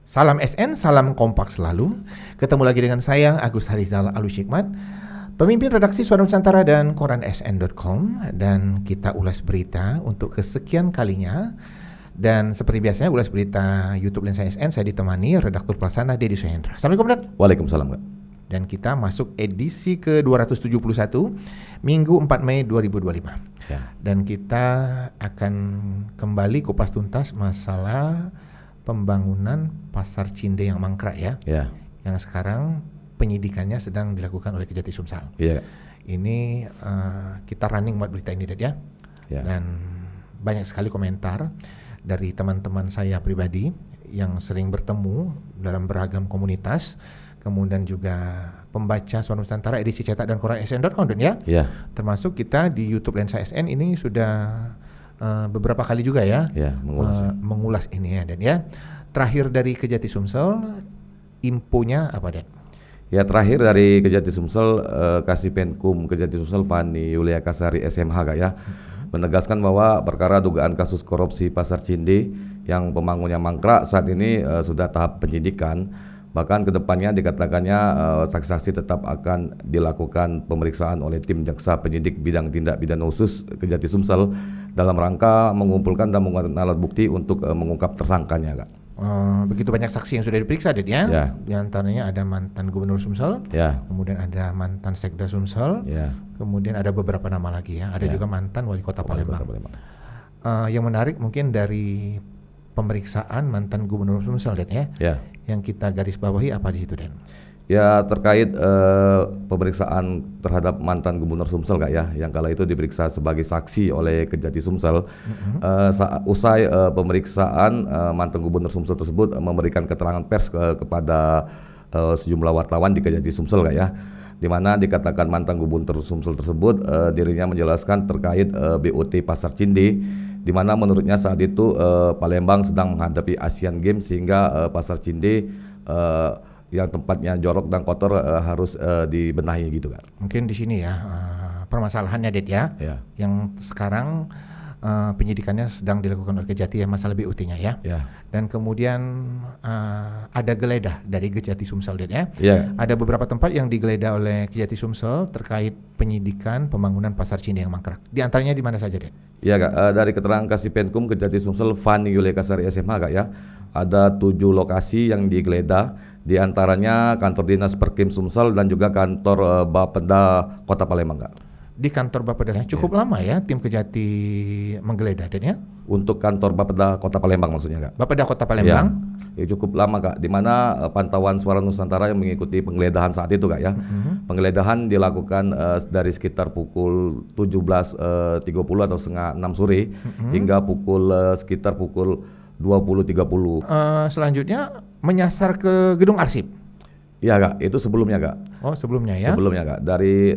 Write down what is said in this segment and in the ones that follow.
Salam SN, salam kompak selalu. Ketemu lagi dengan saya, Agus Harizal Alusyikmat, pemimpin redaksi Suara Nusantara dan koran sn.com, dan kita ulas berita untuk kesekian kalinya. Dan seperti biasanya ulas berita YouTube Lensa SN, saya ditemani redaktur pelaksana Dedi Suhendra. Assalamualaikum, Dad. Waalaikumsalam, Kak. Dan kita masuk edisi ke-271, Minggu 4 Mei 2025. Ya. Dan kita akan kembali kupas tuntas masalah pembangunan Pasar Cinde yang mangkrak ya. Yang sekarang penyidikannya sedang dilakukan oleh Kejati Sumsel. Iya. Ini kita running buat berita ini, Dad, ya. Dan banyak sekali komentar dari teman-teman saya pribadi yang sering bertemu dalam beragam komunitas, kemudian juga pembaca Suara Nusantara edisi cetak dan koran sn.com, ya. Termasuk kita di YouTube Lensa SN ini sudah beberapa kali juga ya, mengulas ini ya, Dan ya. Terakhir dari Kejati Sumsel, infonya apa, Dan? Ya, terakhir dari Kejati Sumsel, Kasipenkum Kejati Sumsel Fani Yulia Kasari SMH, Kak, ya, menegaskan bahwa perkara dugaan kasus korupsi Pasar Cinde yang pembangunnya mangkrak saat ini sudah tahap penyidikan. Bahkan kedepannya dikatakannya saksi-saksi tetap akan dilakukan pemeriksaan oleh tim jaksa penyidik bidang tindak pidana khusus Kejati Sumsel dalam rangka mengumpulkan dan mengumpulkan alat bukti untuk mengungkap tersangkanya, Kak. Begitu banyak saksi yang sudah diperiksa, Ded, ya. Di antaranya ada mantan Gubernur Sumsel, kemudian ada mantan Sekda Sumsel, kemudian ada beberapa nama lagi ya. Ada juga mantan Wali Kota Palembang. Yang menarik mungkin dari pemeriksaan mantan Gubernur Sumsel, Dan ya. Yang kita garis bawahi apa di situ, Dan? Ya, terkait pemeriksaan terhadap mantan Gubernur Sumsel, Kak, ya, yang kala itu diperiksa sebagai saksi oleh Kejati Sumsel. Usai pemeriksaan, mantan Gubernur Sumsel tersebut memberikan keterangan pers kepada sejumlah wartawan di Kejati Sumsel, Kak, ya, di mana dikatakan mantan Gubernur Sumsel tersebut dirinya menjelaskan terkait BOT Pasar Cinde, di mana menurutnya saat itu Palembang sedang menghadapi Asian Games sehingga Pasar Cinde yang tempatnya jorok dan kotor harus dibenahi gitu, kan. Mungkin di sini ya permasalahannya, Ded, ya. Yang sekarang penyidikannya sedang dilakukan oleh Kejati ya, masalah BOT-nya ya. Dan kemudian ada geledah dari Kejati Sumsel, Ded, ya. Ada beberapa tempat yang digeledah oleh Kejati Sumsel terkait penyidikan pembangunan Pasar Cinde yang mangkrak. Di antaranya di mana saja, Ded? Iya, Kak, dari keterangan Kasipenkum Kejati Sumsel Fani Yulia Kasari SMH, Kak, ya, ada 7 lokasi yang digeledah, di antaranya kantor dinas Perkim Sumsel dan juga kantor Bapeda Kota Palembang, Kak. Di kantor Bapeda cukup lama ya tim Kejati menggeledah, Dan ya? Untuk kantor Bapeda Kota Palembang maksudnya, Kak. Bapeda Kota Palembang? Ya, cukup lama, Kak, di mana pantauan Suara Nusantara yang mengikuti penggeledahan saat itu, Kak, ya. Penggeledahan dilakukan dari sekitar pukul 17.30 atau setengah 6 sore hingga sekitar pukul 20.30. Selanjutnya menyasar ke gedung arsip. Iya, Kak, itu sebelumnya, Kak. Oh, sebelumnya ya? Sebelumnya, Kak. Dari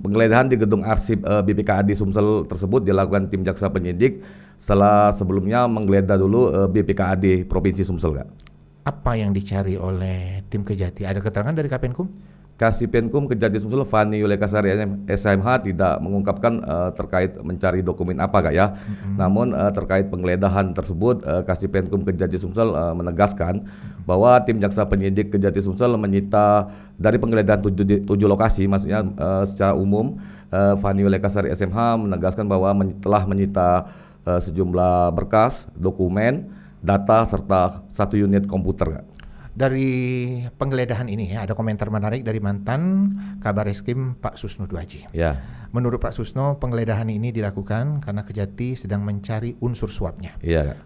penggeledahan di gedung arsip BPKAD Sumsel tersebut dilakukan tim jaksa penyidik setelah sebelumnya menggeledah dulu BPKAD Provinsi Sumsel, Kak. Apa yang dicari oleh tim Kejati? Ada keterangan dari Kapenkum? Kasipenkum Kejati Sumsel Fani Yulia Kasari SMH tidak mengungkapkan terkait mencari dokumen apa, Kak, ya. Namun terkait penggeledahan tersebut Kasipenkum Kejati Sumsel menegaskan bahwa tim jaksa penyidik Kejati Sumsel menyita dari penggeledahan 7 lokasi, maksudnya secara umum Fani Yulia Kasari SMH menegaskan bahwa telah menyita sejumlah berkas, dokumen, data serta 1 unit komputer, Kak. Dari penggeledahan ini ya, ada komentar menarik dari mantan Kabareskrim Pak Susno Duaji. Menurut Pak Susno, penggeledahan ini dilakukan karena Kejati sedang mencari unsur suapnya.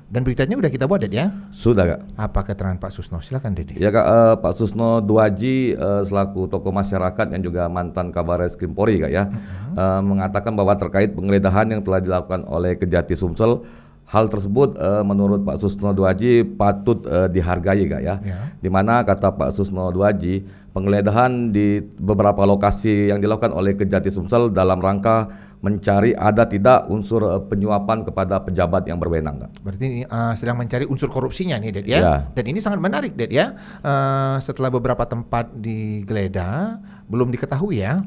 Dan beritanya udah kita buat, Ded, ya? Sudah, Kak. Apa keterangan Pak Susno? Silakan, Dede. Ya, Kak, Pak Susno Duaji selaku tokoh masyarakat yang juga mantan Kabareskrim Polri, Kak, ya, mengatakan bahwa terkait penggeledahan yang telah dilakukan oleh Kejati Sumsel, hal tersebut menurut Pak Susno Duaji patut dihargai, Kak, ya. Di mana kata Pak Susno Duaji, penggeledahan di beberapa lokasi yang dilakukan oleh Kejati Sumsel dalam rangka mencari ada tidak unsur penyuapan kepada pejabat yang berwenang, Kak. Berarti sedang mencari unsur korupsinya nih, Ded, ya. Dan ini sangat menarik, Ded, ya. Setelah beberapa tempat digeledah, belum diketahui ya.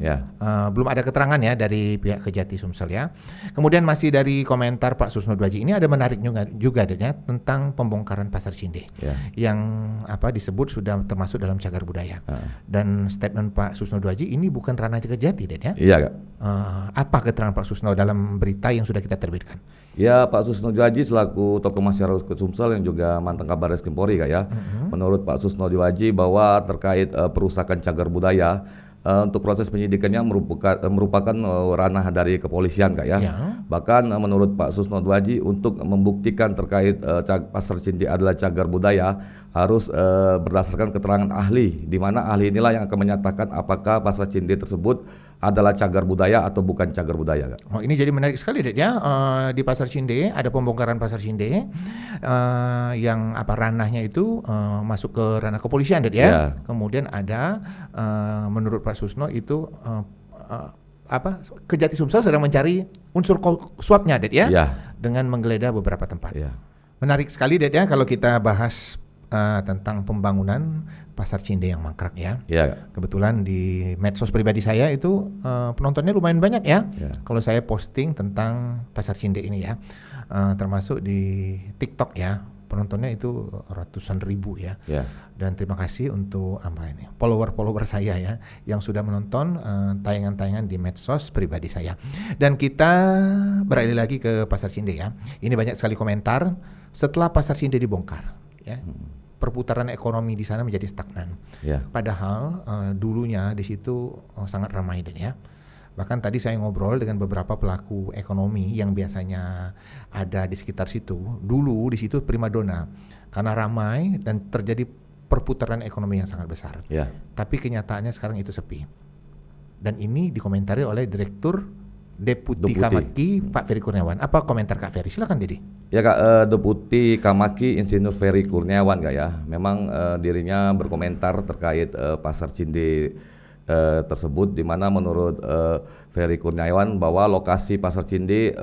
Belum ada keterangan ya dari pihak Kejati Sumsel ya. Kemudian masih dari komentar Pak Susno Dwaji, ini ada menarik juga ya, tentang pembongkaran Pasar Cinde yang disebut sudah termasuk dalam cagar budaya. Dan statement Pak Susno Dwaji, ini bukan ranah Kejati ya. Iya, Kak. Apa keterangan Pak Susno dalam berita yang sudah kita terbitkan? Ya, Pak Susno Dwaji selaku tokoh masyarakat Sumsel yang juga mantan Kabar Reskrim Polri, Kak ya. Menurut Pak Susno Dwaji bahwa terkait perusakan cagar budaya, untuk proses penyidikannya merupakan ranah dari kepolisian, Kak ya. Bahkan menurut Pak Susno Dwaji, untuk membuktikan terkait Pasar Cinde adalah cagar budaya harus berdasarkan keterangan ahli, di mana ahli inilah yang akan menyatakan apakah Pasar Cinde tersebut adalah cagar budaya atau bukan cagar budaya, Kak. Oh, ini jadi menarik sekali, Dek ya. Di Pasar Cinde ada pembongkaran Pasar Cinde yang ranahnya itu masuk ke ranah kepolisian, Dek ya. Kemudian ada menurut Pak Susno itu Kejati Sumsel sedang mencari unsur suapnya, Dek ya. Dengan menggeledah beberapa tempat. Menarik sekali, Dek ya, kalau kita bahas tentang pembangunan Pasar Cinde yang mangkrak ya. Kebetulan di medsos pribadi saya itu penontonnya lumayan banyak ya. Kalau saya posting tentang Pasar Cinde ini ya, termasuk di TikTok ya, penontonnya itu ratusan ribu ya. Dan terima kasih untuk follower saya ya yang sudah menonton tayangan-tayangan di medsos pribadi saya. Dan kita beralih lagi ke Pasar Cinde ya. Ini banyak sekali komentar setelah Pasar Cinde dibongkar ya. Perputaran ekonomi di sana menjadi stagnan. Padahal dulunya di situ sangat ramai dan ya. Bahkan tadi saya ngobrol dengan beberapa pelaku ekonomi yang biasanya ada di sekitar situ. Dulu di situ primadona karena ramai dan terjadi perputaran ekonomi yang sangat besar. Tapi kenyataannya sekarang itu sepi. Dan ini dikomentari oleh Direktur Deputi Kamaki Pak Ferry Kurniawan. Apa komentar Kak Ferry? Silakan, Dedi. Ya, Kak, Deputi Kamaki Insinyur Ferry Kurniawan, Kak ya. Memang dirinya berkomentar terkait Pasar Cinde tersebut, di mana menurut Ferry Kurniawan bahwa lokasi Pasar Cinde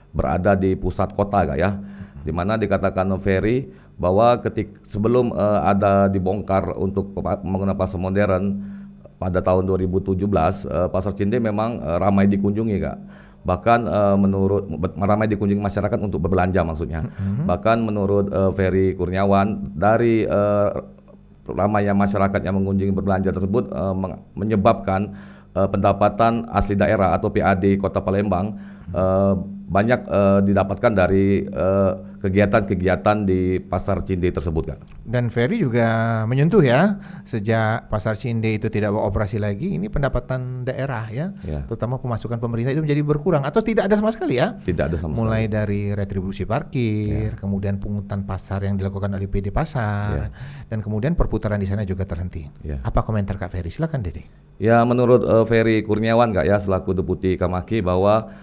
berada di pusat kota, Kak ya. Di mana dikatakan Ferry bahwa sebelum ada dibongkar untuk pembangunan pasar modern pada tahun 2017, Pasar Cinde memang ramai dikunjungi, Kak. Bahkan ramai dikunjungi masyarakat untuk berbelanja maksudnya. Bahkan menurut Ferry Kurniawan, dari ramainya masyarakat yang mengunjungi berbelanja tersebut menyebabkan pendapatan asli daerah atau PAD Kota Palembang banyak didapatkan dari kegiatan-kegiatan di Pasar Cinde tersebut, Kak. Dan Ferry juga menyentuh ya, sejak Pasar Cinde itu tidak beroperasi lagi, ini pendapatan daerah ya, terutama pemasukan pemerintah itu menjadi berkurang atau tidak ada sama sekali ya. Tidak ada sama sekali. Mulai dari retribusi parkir, kemudian pungutan pasar yang dilakukan oleh PD Pasar, dan kemudian perputaran di sana juga terhenti. Apa komentar Kak Ferry? Silakan, Dede. Ya, menurut Ferry Kurniawan, Kak ya, selaku Deputi Kamaki, bahwa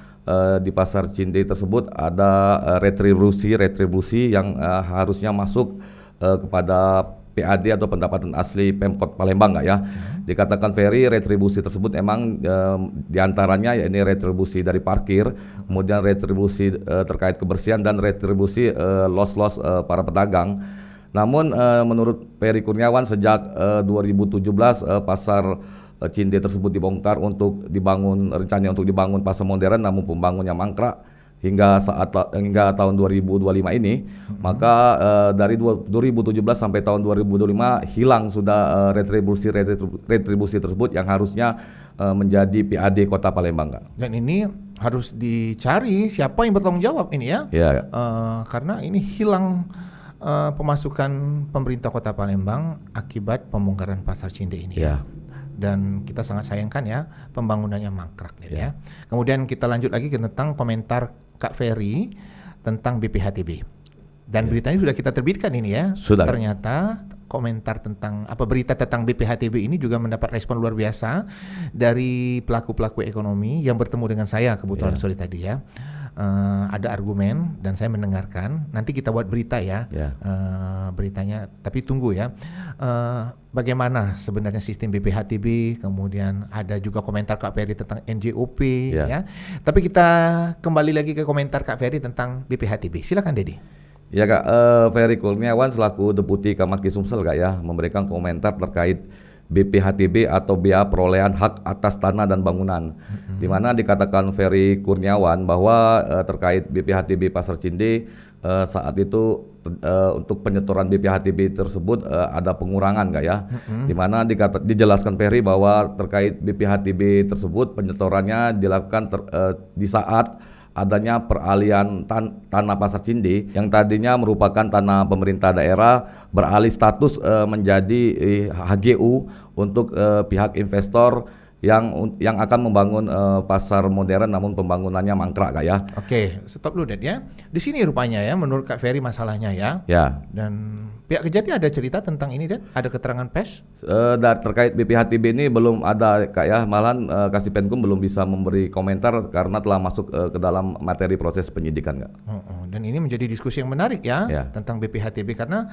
di Pasar Cinde tersebut ada retribusi yang harusnya masuk kepada PAD atau pendapatan asli Pemkot Palembang, Kak ya. Dikatakan Ferry, retribusi tersebut emang diantaranya ya ini retribusi dari parkir, kemudian retribusi terkait kebersihan dan retribusi loss para pedagang. Namun menurut Ferry Kurniawan, sejak 2017 Pasar Cinde tersebut dibongkar rencananya untuk dibangun pasar modern, namun pembangunnya mangkrak hingga tahun 2025 ini. Maka dari 2017 sampai tahun 2025 hilang sudah retribusi tersebut yang harusnya menjadi PAD Kota Palembang, Kak. Dan ini harus dicari siapa yang bertanggung jawab ini ya. Karena ini hilang pemasukan pemerintah Kota Palembang akibat pembongkaran Pasar Cinde ini. Dan kita sangat sayangkan ya pembangunannya mangkrak ya. Kemudian kita lanjut lagi tentang komentar Kak Ferry tentang BPHTB. Dan beritanya sudah kita terbitkan ini ya. Ternyata komentar tentang berita tentang BPHTB ini juga mendapat respon luar biasa dari pelaku-pelaku ekonomi yang bertemu dengan saya kebetulan sore tadi ya. Ada argumen dan saya mendengarkan. Nanti kita buat berita ya, beritanya. Tapi tunggu ya, bagaimana sebenarnya sistem BPHTB. Kemudian ada juga komentar Kak Ferry tentang NJOP ya. Tapi kita kembali lagi ke komentar Kak Ferry tentang BPHTB. Silakan, Dedi. Ya, Kak, Ferry Kurniawan selaku Deputi Kamaki Sumsel, Kak ya, memberikan komentar terkait BPHTB atau biaya perolehan hak atas tanah dan bangunan. Di mana dikatakan Ferry Kurniawan bahwa terkait BPHTB Pasar Cinde saat itu untuk penyetoran BPHTB tersebut ada pengurangan nggak ya? Di mana dijelaskan Ferry bahwa terkait BPHTB tersebut penyetorannya dilakukan di saat adanya peralihan tanah Pasar Cinde yang tadinya merupakan tanah pemerintah daerah beralih status menjadi HGU untuk pihak investor yang akan membangun pasar modern namun pembangunannya mangkrak Kak ya. Oke, stop dulu Ded ya. Di sini rupanya ya menurut Kak Ferry masalahnya ya. Ya. Dan pihak Kejati ada cerita tentang ini Ded? Ada keterangan pers? Terkait BPHTB ini belum ada Kak ya, malahan Kasipenkum belum bisa memberi komentar karena telah masuk ke dalam materi proses penyidikan Kak. Dan ini menjadi diskusi yang menarik ya, tentang BPHTB karena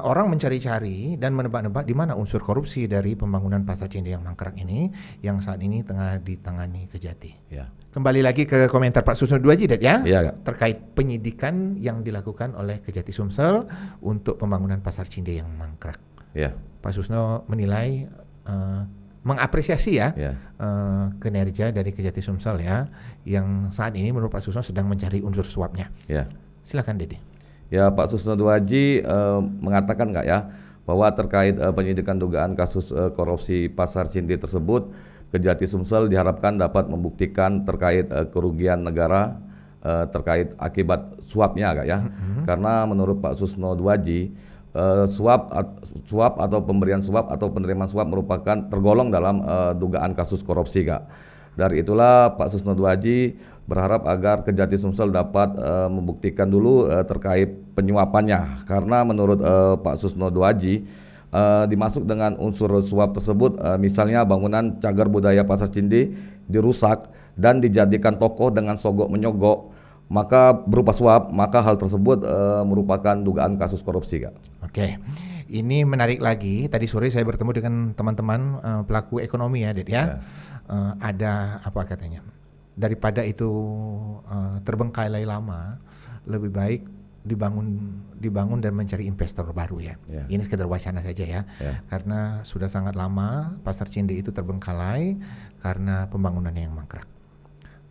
orang mencari-cari dan menebak-nebak di mana unsur korupsi dari pembangunan Pasar Cinde yang mangkrak ini yang saat ini tengah ditangani Kejati. Ya. Kembali lagi ke komentar Pak Susno Duaji Ded ya, terkait penyidikan yang dilakukan oleh Kejati Sumsel untuk pembangunan Pasar Cinde yang mangkrak. Ya. Pak Susno menilai mengapresiasi ya, kinerja dari Kejati Sumsel ya, yang saat ini menurut Pak Susno sedang mencari unsur suapnya. Ya. Silakan Dede. Ya, Pak Susno Duaji mengatakan nggak ya bahwa terkait penyidikan dugaan kasus korupsi Pasar Cinde tersebut, Kejati Sumsel diharapkan dapat membuktikan terkait kerugian negara terkait akibat suapnya Kak ya. Karena menurut Pak Susno Duaji suap atau pemberian suap atau penerimaan suap merupakan tergolong dalam dugaan kasus korupsi Kak. Dari itulah Pak Susno Duaji berharap agar Kejati Sumsel dapat membuktikan dulu terkait penyuapannya, karena menurut Pak Susno Duaji dimasuk dengan unsur suap tersebut, misalnya bangunan cagar budaya Pasar Cinde dirusak dan dijadikan toko dengan sogok menyogok, maka berupa suap, maka hal tersebut merupakan dugaan kasus korupsi Kak. Oke, ini menarik lagi. Tadi sore saya bertemu dengan teman-teman pelaku ekonomi ya Ded ya. Ada apa katanya? Daripada itu terbengkalai lama, lebih baik dibangun dan mencari investor baru ya. Ini sekedar wacana saja ya. Karena sudah sangat lama Pasar Cinde itu terbengkalai karena pembangunan yang mangkrak.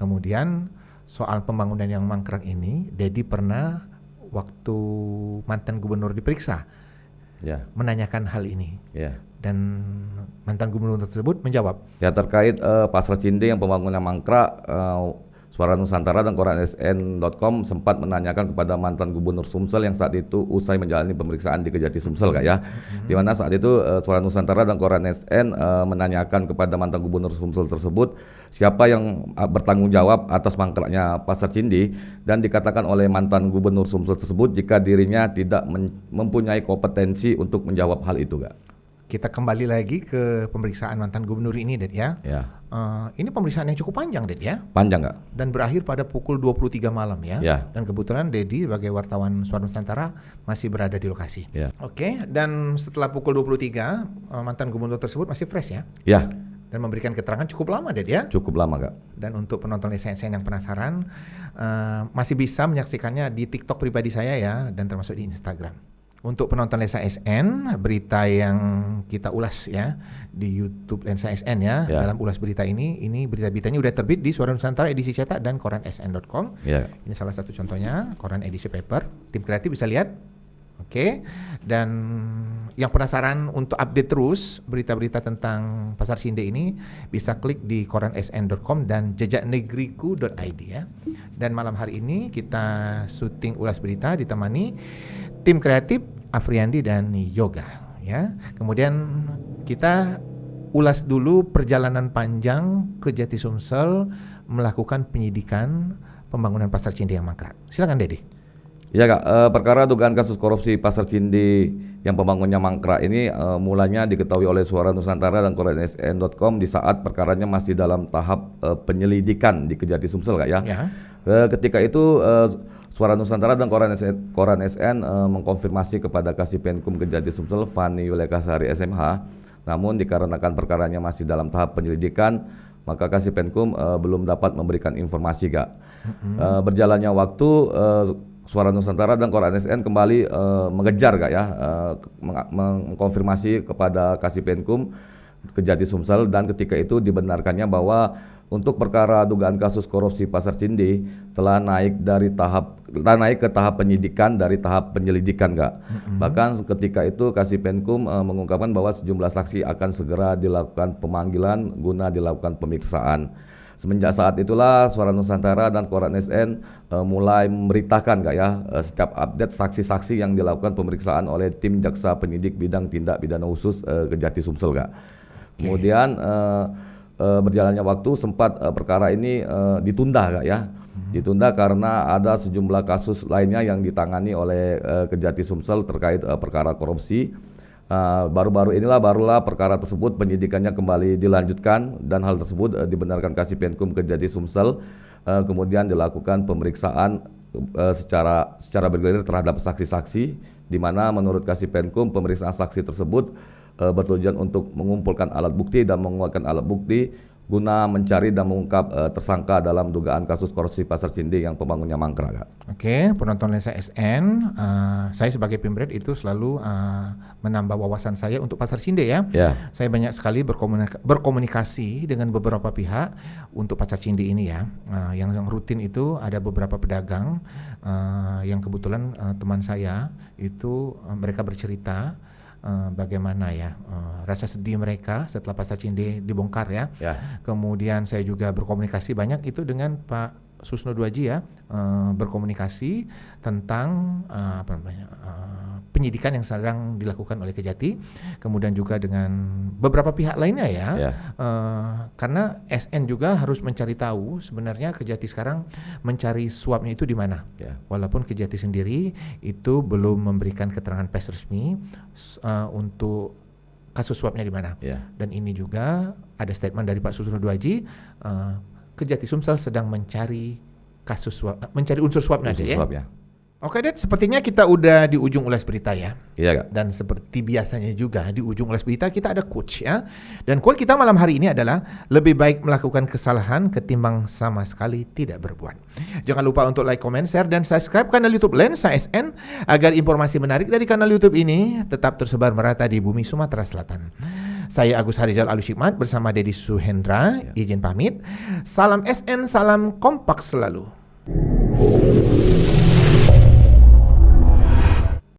Kemudian soal pembangunan yang mangkrak ini, Dedi pernah waktu mantan gubernur diperiksa menanyakan hal ini. Dan mantan gubernur tersebut menjawab. Ya, terkait Pasar Cinde yang pembangunan mangkrak, Suara Nusantara dan koran SN.com sempat menanyakan kepada mantan gubernur Sumsel yang saat itu usai menjalani pemeriksaan di Kejati Sumsel Kak ya. Di mana saat itu Suara Nusantara dan koran SN menanyakan kepada mantan gubernur Sumsel tersebut siapa yang bertanggung jawab atas mangkraknya Pasar Cinde, dan dikatakan oleh mantan gubernur Sumsel tersebut jika dirinya tidak mempunyai kompetensi untuk menjawab hal itu Kak. Kita kembali lagi ke pemeriksaan mantan gubernur ini Ded ya. Ini pemeriksaan yang cukup panjang Ded ya. Panjang Kak. Dan berakhir pada pukul 23 malam ya. Dan kebetulan Dedi sebagai wartawan Suara Nusantara masih berada di lokasi. Oke, dan setelah pukul 23 mantan gubernur tersebut masih fresh ya. Dan memberikan keterangan cukup lama Ded ya. Cukup lama Kak. Dan untuk penonton SN yang penasaran masih bisa menyaksikannya di TikTok pribadi saya ya, dan termasuk di Instagram. Untuk penonton Lensa SN, berita yang kita ulas ya di YouTube Lensa SN ya, dalam ulas berita ini berita-beritanya udah terbit di Suara Nusantara edisi cetak dan koran SN.com. Ini salah satu contohnya, koran edisi paper. Tim kreatif bisa lihat. Oke. Dan yang penasaran untuk update terus berita-berita tentang Pasar Cinde ini bisa klik di koran SN.com dan jejaknegriku.id ya. Dan malam hari ini kita syuting ulas berita ditemani tim kreatif Afriandi dan Yoga ya. Kemudian kita ulas dulu perjalanan panjang Kejati Sumsel melakukan penyidikan pembangunan Pasar Cinde yang mangkrak. Silakan Dedi. Ya Kak, perkara dugaan kasus korupsi Pasar Cinde yang pembangunannya mangkrak ini mulanya diketahui oleh Suara Nusantara dan koran SN.com di saat perkaranya masih dalam tahap penyelidikan di Kejati Sumsel Kak ya. Ketika itu Suara Nusantara dan koran SN mengkonfirmasi kepada Kasipenkum Kejati Sumsel Fani Yulekasari SMH, namun dikarenakan perkaranya masih dalam tahap penyelidikan, maka Kasipenkum belum dapat memberikan informasi Kak. Berjalannya waktu, Suara Nusantara dan Koran SN kembali mengejar Kak ya, mengkonfirmasi kepada Kasipenkum Kejati Sumsel, dan ketika itu dibenarkannya bahwa untuk perkara dugaan kasus korupsi Pasar Cindi telah naik ke tahap penyidikan dari tahap penyelidikan Kak. Bahkan ketika itu Kasipenkum mengungkapkan bahwa sejumlah saksi akan segera dilakukan pemanggilan guna dilakukan pemeriksaan. Semenjak saat itulah Suara Nusantara dan Koran SN mulai memberitakan Kak ya, setiap update saksi-saksi yang dilakukan pemeriksaan oleh tim jaksa penyidik bidang tindak pidana khusus Kejati Sumsel Kak. Kemudian berjalannya waktu sempat perkara ini ditunda Kak ya. Ditunda karena ada sejumlah kasus lainnya yang ditangani oleh Kejati Sumsel terkait perkara korupsi. Baru-baru inilah barulah perkara tersebut penyidikannya kembali dilanjutkan, dan hal tersebut dibenarkan Kasipenkum Kejati Sumsel. Kemudian dilakukan pemeriksaan secara bergilir terhadap saksi-saksi, di mana menurut Kasipenkum pemeriksaan saksi tersebut bertujuan untuk mengumpulkan alat bukti dan menguatkan alat bukti guna mencari dan mengungkap tersangka dalam dugaan kasus korupsi Pasar Cindi yang pembangunnya mangkrak Kak. Oke, penonton Lensa SN, saya sebagai Pimred itu selalu menambah wawasan saya untuk Pasar Cindi ya. Saya banyak sekali berkomunikasi dengan beberapa pihak untuk Pasar Cindi ini ya. Yang rutin itu ada beberapa pedagang yang kebetulan teman saya itu mereka bercerita bagaimana ya rasa sedih mereka setelah Pasar Cindi dibongkar ya. Kemudian saya juga berkomunikasi banyak itu dengan Pak Susno Duaji ya, berkomunikasi tentang penyidikan yang sedang dilakukan oleh Kejati, kemudian juga dengan beberapa pihak lainnya ya. Karena SN juga harus mencari tahu sebenarnya Kejati sekarang mencari suapnya itu di mana. Walaupun Kejati sendiri itu belum memberikan keterangan pers resmi untuk kasus suapnya di mana. Dan ini juga ada statement dari Pak Susno Duaji, Kejati Sumsel sedang mencari kasus suap, mencari unsur suapnya ya. Oke, Dad, sepertinya kita udah di ujung ulas berita ya. Iya Kak. Dan seperti biasanya juga di ujung ulas berita kita ada quotes ya. Dan quote kita malam hari ini adalah lebih baik melakukan kesalahan ketimbang sama sekali tidak berbuat. Jangan lupa untuk like, comment, share, dan subscribe kanal YouTube Lensa SN agar informasi menarik dari kanal YouTube ini tetap tersebar merata di bumi Sumatera Selatan. Saya Agus Harizal Alushikmat bersama Dedi Suhendra, izin pamit. Salam SN, salam kompak selalu.